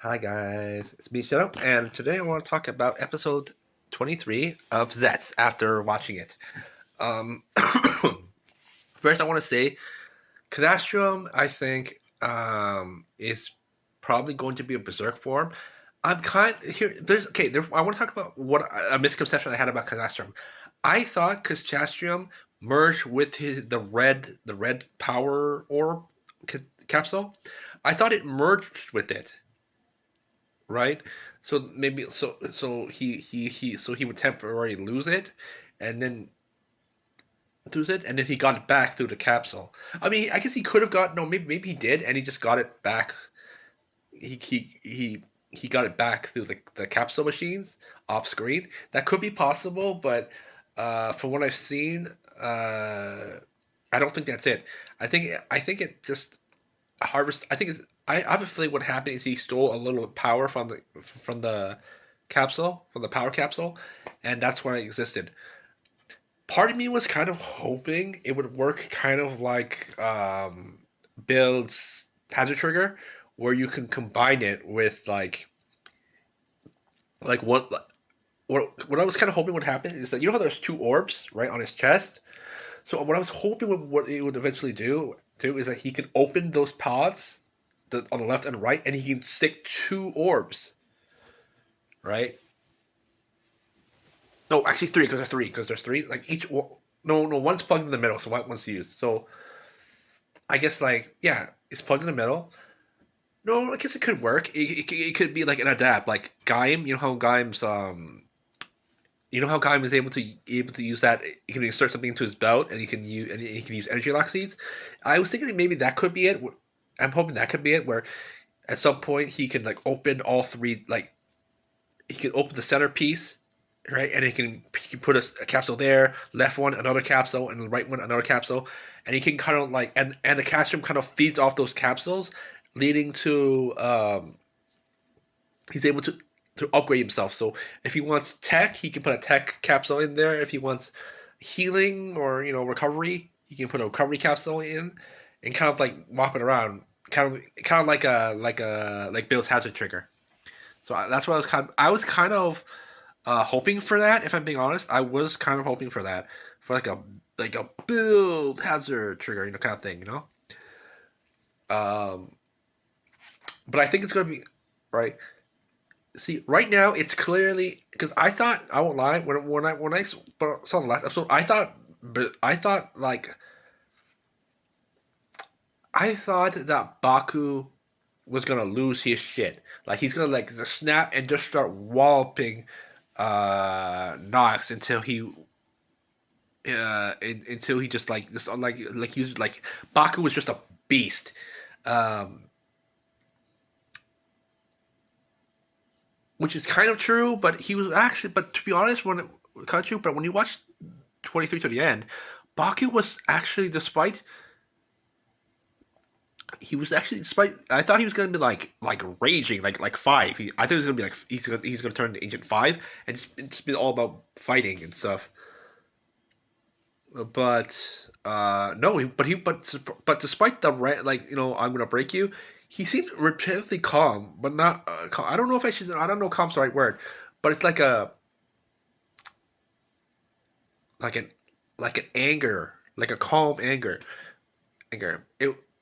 Hi guys, it's me Shadow, and today I want to talk about episode 23 of Zetzs after watching it. Um, First, I want to say Cadastrum, I think, is probably going to be a berserk form. I'm kind here. There's okay. I want to talk about what a misconception I had about Cadastrum. I thought Cadastrum merged with the red power orb capsule. I thought it merged with it, right? So maybe he would temporarily lose it, and then he got it back through the capsule. I mean, I guess he could have got no, maybe he did, and he just got it back. He got it back through the capsule machines off screen. That could be possible, but from what I've seen, I don't think that's it. I think it just harvest. I think it's. I have a feeling what happened is he stole a little power from the capsule, from the power capsule, and that's why it existed. Part of me was kind of hoping it would work kind of like Build's Hazard Trigger, where you can combine it with like what I was kind of hoping would happen is that you know how there's two orbs right on his chest. So what I was hoping what it would eventually do is that he can open those pods on the left and right, and he can stick two orbs, right? No, actually three, because there's three. Like no, one's plugged in the middle, so one's used. So I guess yeah, it's plugged in the middle. No, I guess it could work. It could be like an adapt, like Gaim. You know how Gaim is able to use that. He can insert something into his belt, and he can use energy lock seeds. I was thinking maybe that could be it. I'm hoping that could be it, where at some point he can like open all three, like he can open the centerpiece, right, and he can put a capsule there, left one another capsule, and the right one another capsule, and he can kind of like and the castrum kind of feeds off those capsules, leading to he's able to upgrade himself. So if he wants tech, he can put a tech capsule in there. If he wants healing or recovery, he can put a recovery capsule in, and kind of like mop it around, kind of like Bill's hazard trigger. So that's what I was kind of hoping for that. If I'm being honest, I was kind of hoping for that, for like a build hazard trigger, kind of thing, Um, but I think it's gonna be right. See, right now it's clearly because I won't lie when I saw the last episode, I thought that Baku was gonna lose his shit. Like he's gonna like just snap and just start walloping Nox until he just like he was like Baku was just a beast. Um, which is kind of true, but he was actually but to be honest, kind of true, but when you watch 23 to the end, Baku was actually despite I thought he was gonna be like raging like five. I thought he was gonna be like he's gonna turn to Agent Five and just be all about fighting and stuff. But no, but despite the like I'm gonna break you, he seems relatively calm, but not. I don't know if I don't know calm's the right word, but it's like an like an anger, like a calm anger.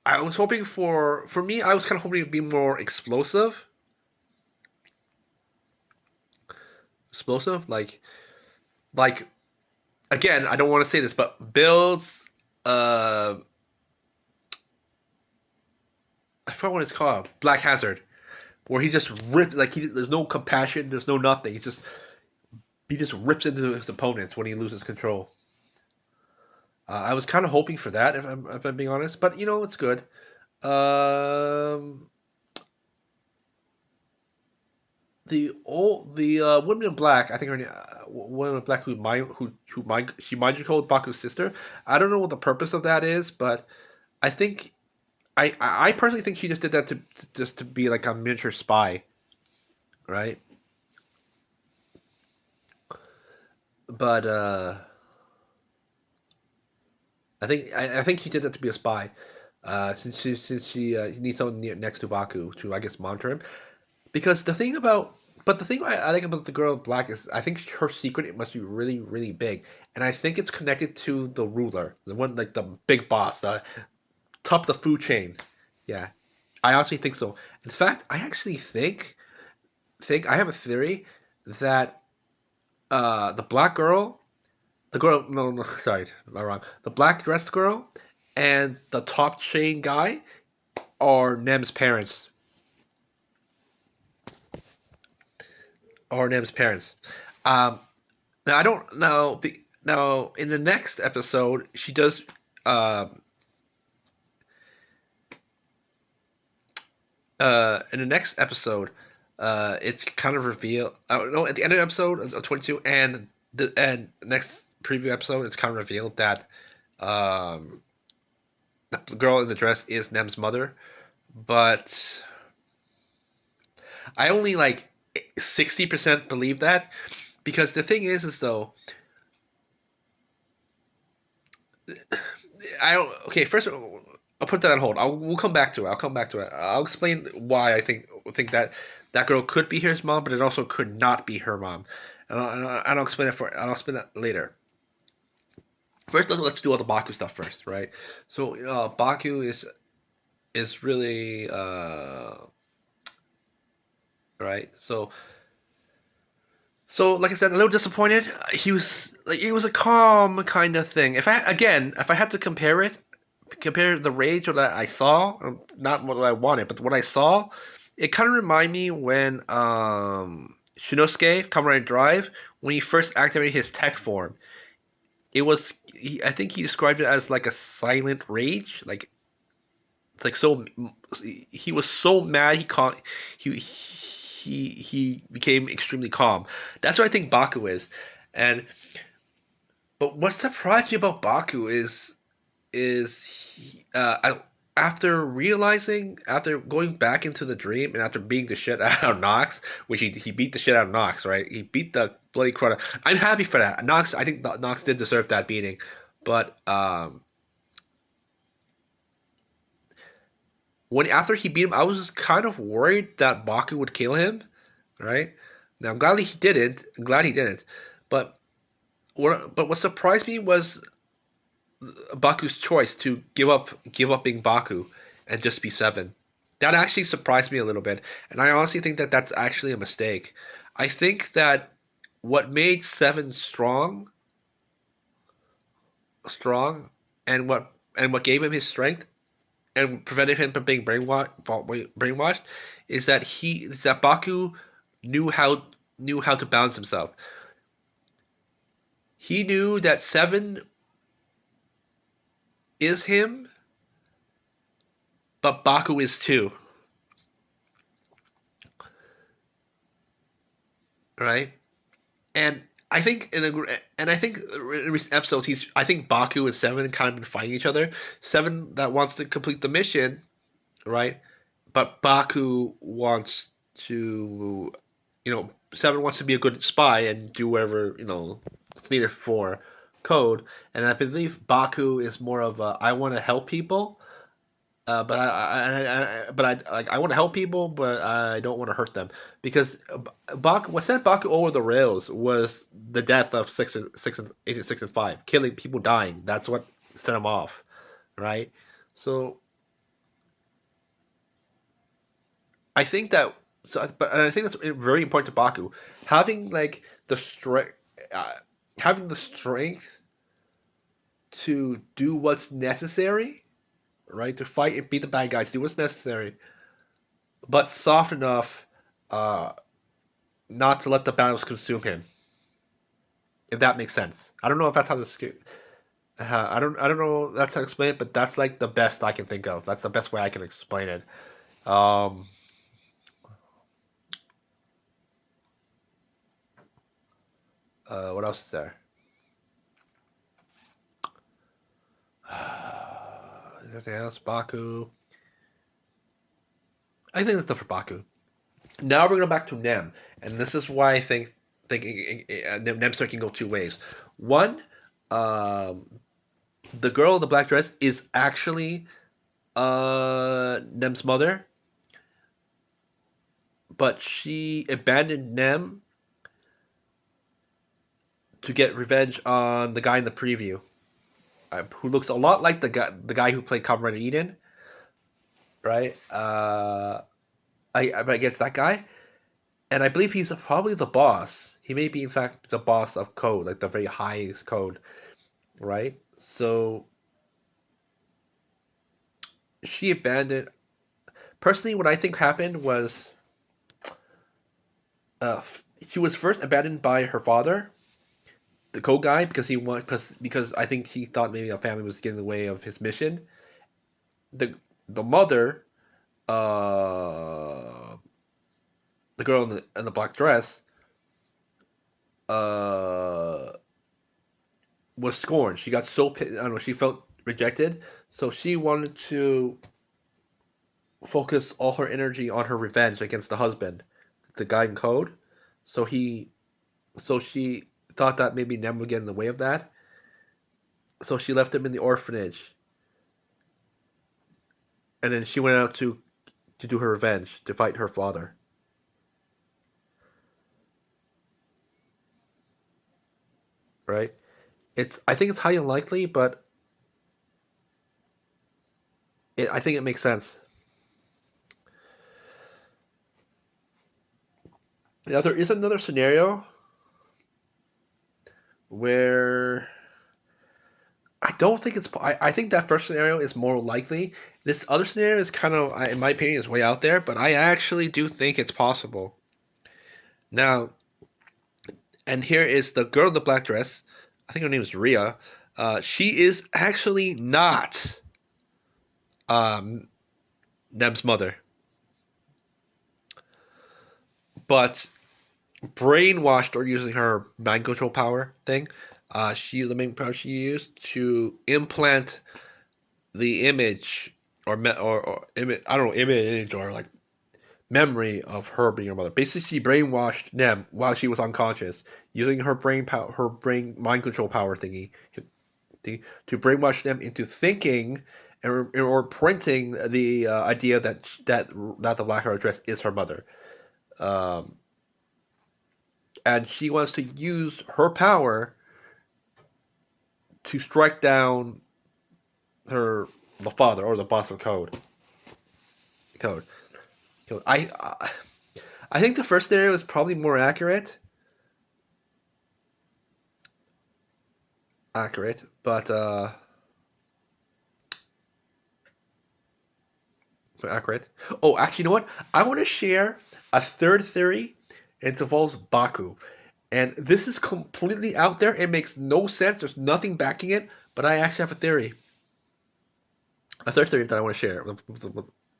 I was hoping for me. I was kind of hoping to be more explosive, like again. I don't want to say this, but Bill's uh, I forgot what it's called, Black Hazard, where he just ripped there's no compassion, there's no nothing. He just rips into his opponents when he loses control. I was kind of hoping for that, if I'm being honest, but it's good. Um, the woman in black, I think her name, woman in black she mind controlled Baku's sister. I don't know what the purpose of that is, but I think I personally think she just did that to just to be like a miniature spy, right? But I think she did that to be a spy. Since she needs someone next to Baku to I guess monitor him. because the thing I like about the girl in black is I think her secret it must be really really big, and I think it's connected to the ruler, the one like the big boss, the top of the food chain. Yeah, I honestly think so. In fact, I actually think I have a theory that the black girl, the girl, no, sorry, am I wrong? The black dressed girl and the top chain guy are Nem's parents. Or Nem's parents. Um, Now I don't know. Now in the next episode, she does. Uh, in the next episode, it's kind of revealed. No, at the end of the episode of 22, and the next preview episode, it's kind of revealed that um, the girl in the dress is Nem's mother. But I only like 60% believe that because the thing is though I don't. Okay, first I'll put that on hold. We'll come back to it. I'll come back to it. I'll explain why I think that that girl could be his mom, but it also could not be her mom. And I'll explain it for. I'll explain that later. First, let's do all the Baku stuff first, right? So Baku is really right. So like I said, a little disappointed. He was like it was a calm kind of thing. If I had to compare the rage that I saw, not what I wanted, but what I saw, it kind of reminded me when Shinosuke Kamen Rider Drive when he first activated his tech form. I think he described it as like a silent rage, like it's like so he was so mad he became extremely calm. That's what I think Baku is, and but what surprised me about Baku after going back into the dream and after beating the shit out of Nox, which he beat the shit out of Nox, right? He beat the bloody crud. I'm happy for that. Nox, I think Nox did deserve that beating, but when after he beat him, I was kind of worried that Baku would kill him, right? Now, I'm glad he didn't. I'm glad he didn't, but what surprised me was Baku's choice to give up being Baku and just be Seven. That actually surprised me a little bit, and I honestly think that that's actually a mistake. I think that what made Seven strong, and what gave him his strength and prevented him from being brainwashed, is that Baku knew how knew how to balance himself. He knew that Seven is him, but Baku is too, right? And I think in recent episodes I think Baku and Seven kind of been fighting each other. Seven that wants to complete the mission, right? But Baku wants to, Seven wants to be a good spy and do whatever it's needed for code. And I believe Baku is more of a I want to help people, I want to help people, but I don't want to hurt them because Baku, what sent Baku over the rails was the death of Agent 6 and 5, killing people, dying. That's what set him off, right? So I think that and I think that's very important to Baku having like the strength, uh, having the strength to do what's necessary, right? To fight and beat the bad guys, do what's necessary, but soft enough uh, not to let the battles consume him. If that makes sense, I don't know if that's how this. I don't know that's how to explain it, but that's like the best I can think of. That's the best way I can explain it. Um, what else is there? Anything else? Baku. I think that's enough for Baku. Now we're going back to Nem, and this is why I think Nem Star can go two ways. One, um, the girl in the black dress is actually Nem's mother, but she abandoned Nem to get revenge on the guy in the preview, who looks a lot like the guy who played Kamen Rider Eden, right? I guess that guy, and I believe he's probably the boss. He may be, in fact, the boss of Code, like the very highest Code, right? So she abandoned. Personally, what I think happened was, she was first abandoned by her father, the Code guy, because because I think he thought maybe a family was getting in the way of his mission. The mother, uh, the girl in the black dress, uh, was scorned. She got so I don't know. She felt rejected, so she wanted to focus all her energy on her revenge against the husband, the guy in Code. So she thought that maybe Nem would get in the way of that. So she left him in the orphanage, and then she went out to do her revenge, to fight her father. Right? I think it's highly unlikely, but I think it makes sense. Now there is another scenario where I don't think it's. I think that first scenario is more likely. This other scenario is kind of, in my opinion, is way out there, but I actually do think it's possible. Now, and here is the girl in the black dress. I think her name is Ria. She is actually not um, Neb's mother, but brainwashed or using her mind control power thing. The main power she used to implant the image or image. I don't know, image or like memory of her being her mother. Basically, she brainwashed Nem while she was unconscious, using her brain mind control power thingy, to brainwash them into thinking or printing the idea that the black hair dress is her mother. Um, and she wants to use her power to strike down the father or the boss of Code. Code. Code. I think the first scenario is probably more accurate. But accurate. Oh, actually, you know what? I want to share a third theory. It involves Baku, and this is completely out there. It makes no sense. There's nothing backing it. But I actually have a theory. A third theory that I want to share with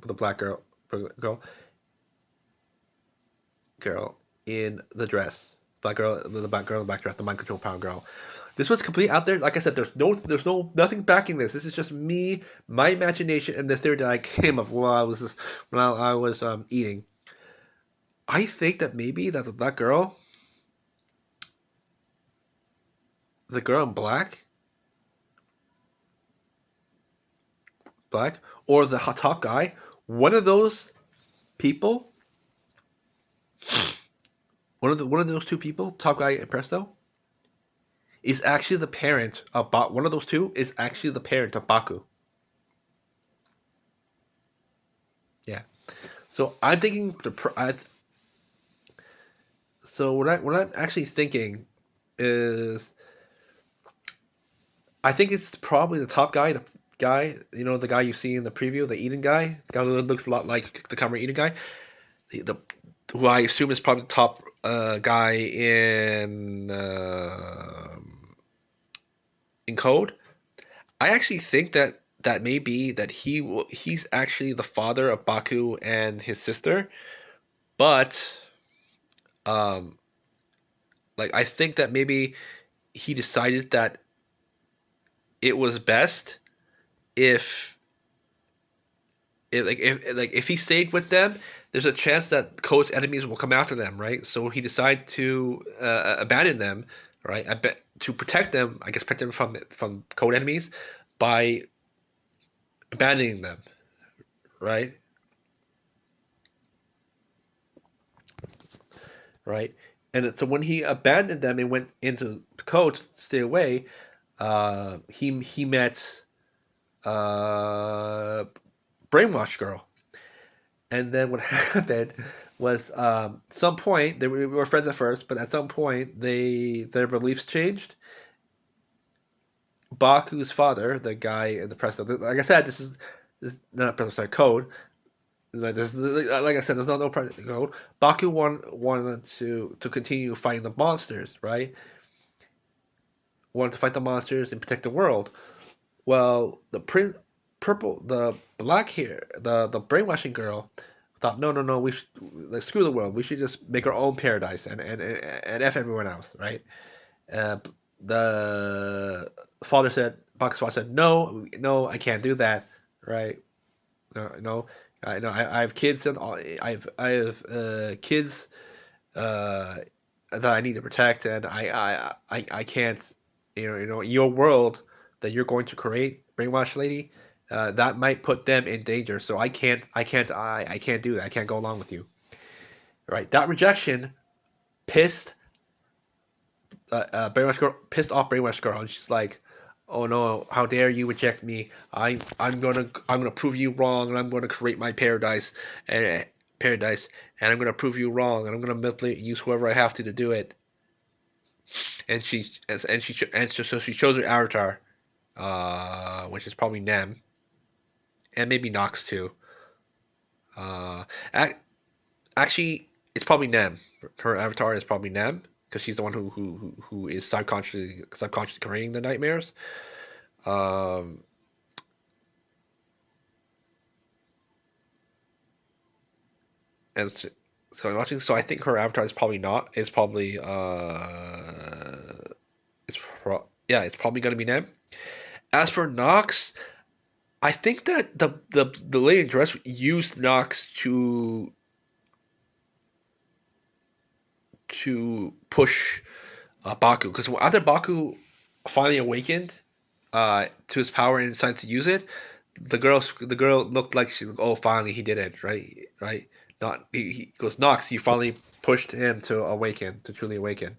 the black girl, girl in the dress, the black girl in the black dress, the mind control power girl. This was completely out there. Like I said, there's nothing backing this. This is just me, my imagination, and the theory that I came up while I was eating. I think that maybe that girl, the girl in black, or the hot top guy, one of those people, one of those two people, top guy and Presto, is actually the parent of one of those two is actually the parent of Baku. Yeah. So I'm thinking so what I'm actually thinking is, I think it's probably the top guy, the guy you see in the preview, the Eden guy, the guy who looks a lot like the Kamen Eden guy, the who I assume is probably the top guy in Code. I actually think that may be that he's actually the father of Baku and his sister, but um, like I think that maybe he decided that it was best if if he stayed with them, there's a chance that Code's enemies will come after them, right? So he decided to abandon them, right? To protect them, I guess, protect them from Code enemies by abandoning them, right? right? And so when he abandoned them and went into code to stay away, he met uh, brainwash girl, and then what happened was some point they were friends at first, but at some point their beliefs changed. Baku's father, the guy in the press, like I said, this is not press sorry code. Like I said, there's no press code. Baku wanted to continue fighting the monsters, right? Wanted to fight the monsters and protect the world. Well, the black hair, the brainwashing girl, thought, no, we should, like, screw the world. We should just make our own paradise and f everyone else, right? Uh, the father said, Baku's father said, no, I can't do that, right? No, I have kids and I have kids uh, that I need to protect, and I can't, your world that you're going to create, brainwash lady, that might put them in danger. So I can't do that. I can't go along with you. Right? That rejection pissed brainwash girl, pissed off brainwash girl, and she's like, "Oh no! How dare you reject me? I'm gonna prove you wrong, and I'm gonna create my and paradise, and I'm gonna prove you wrong, and I'm gonna manipulate, use whoever I have to do it." So she shows her avatar, which is probably Nem, and maybe Nox too. Uh, ac- Actually, it's probably Nem. Her avatar is probably Nem because she's the one who is subconsciously creating the nightmares. Um, and so I'm watching. So I think her avatar is probably not. It's probably yeah, it's probably gonna be Nem. As for Nox, I think that the lady in dress used Nox to push Baku, because after Baku finally awakened to his power and decided to use it, the girl looked like finally he did it, right. Not he goes, Nox, you finally pushed him to awaken, to truly awaken.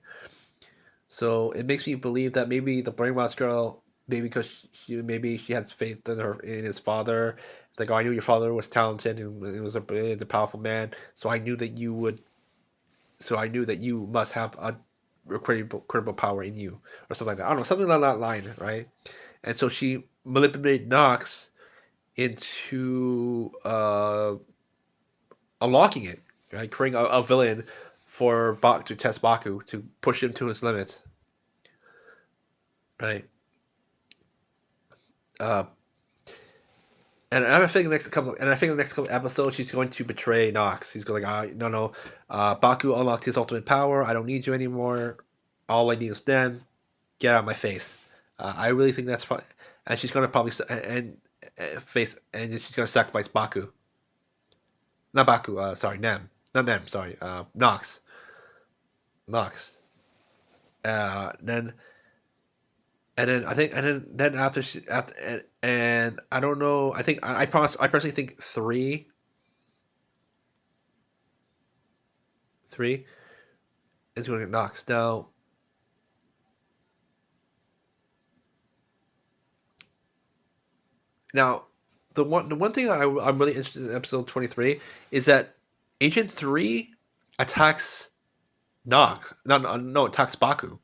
So it makes me believe that maybe the brainwash girl, maybe because maybe she had faith in his father. Like, oh, I knew your father was talented and he was a powerful man, so I knew that you would. So I knew that you must have a credible power in you, or something like that. I don't know, something along that line, right? And so she manipulated Nox into unlocking it, right? Creating a villain for to test Baku, to push him to his limits, right? Uh, and I think the next couple episodes, she's going to betray Nox. She's going like, no, Baku unlocked his ultimate power. I don't need you anymore. All I need is them. Get out of my face. I really think that's fine. And she's going to probably and she's going to sacrifice Baku. Not Baku. Sorry, Nem. Not Nem. Sorry. Nox. Nox. Then and then I think then after and I don't know. I think I promise. I personally think three is going to get Nox. Now, the one thing I'm really interested in episode 23 is that Agent 3 attacks Nox. No, attacks Baku,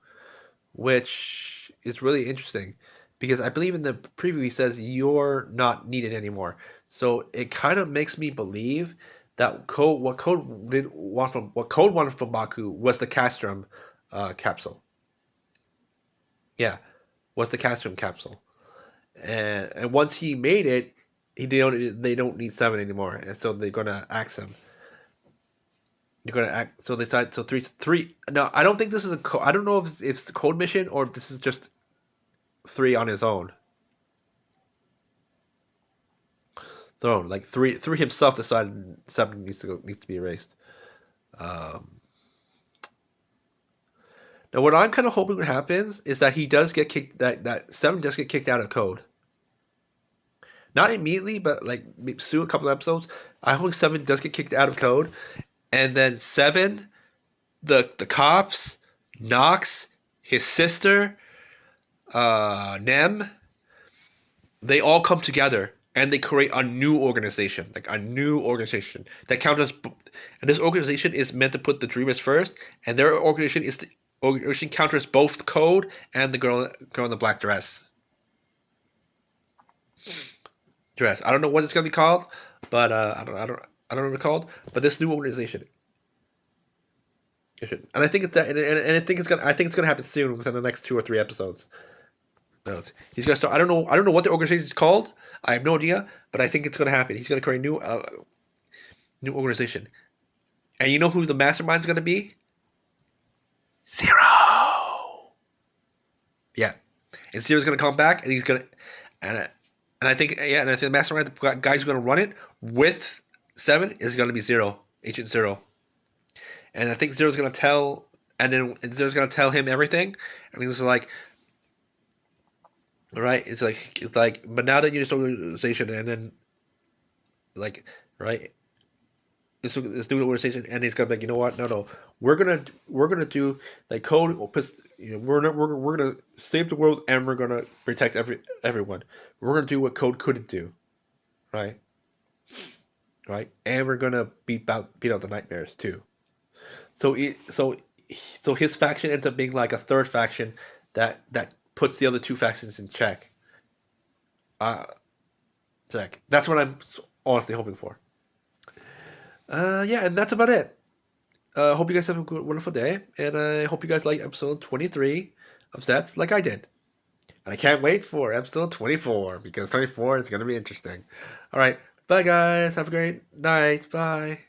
which is really interesting because I believe in the preview he says you're not needed anymore. So it kind of makes me believe that Code wanted from Baku was the Castrum capsule. Yeah, was the Castrum capsule. And once he made it, they don't need seven anymore, and so they're gonna axe him. They're gonna act. So they decide. So three. No, I don't think this is I don't know if it's a code mission or if this is just three on his own. Throne like three himself decided seven needs to be erased. Um, Now what I'm kind of hoping what happens is that he does get kicked. That seven does get kicked out of code. Not immediately, but like soon, a couple of episodes. I hope seven does get kicked out of code, and then seven the cops, Knox, his sister, Nem, they all come together and they create a new organization, like a new organization that counters. And this organization is meant to put the Dreamers first, and their organization is the organization counters both the Code and the girl in the black dress. I don't know what it's gonna be called, but I don't know what it's called. But this new organization, and I think it's that, and I think it's gonna happen soon within the next 2 or 3 episodes. No, he's gonna start. I don't know what the organization is called. I have no idea, but I think it's gonna happen. He's gonna create a new organization, and you know who the mastermind is gonna be? Zero. Yeah, and Zero's gonna come back, and he's gonna, and and I think the mastermind, the guy who's gonna run it with Seven is gonna be Zero, Agent Zero, and I think Zero's gonna tell, and Zero's gonna tell him everything, and he's like, right, it's like, but now that you're this organization, and then like, right, this new organization, and he's gonna be like, you know what? No, we're gonna do like Code. We're gonna save the world, and we're gonna protect everyone. We're gonna do what Code couldn't do, right? Right, and we're gonna beat out the nightmares too. So his faction ends up being like a third faction that puts the other two factions in check. Uh, check. That's what I'm honestly hoping for. Yeah, and that's about it. Hope you guys have a good, wonderful day, and I hope you guys like episode 23 of Zetzs like I did. And I can't wait for episode 24 because 24 is going to be interesting. All right, bye guys. Have a great night. Bye.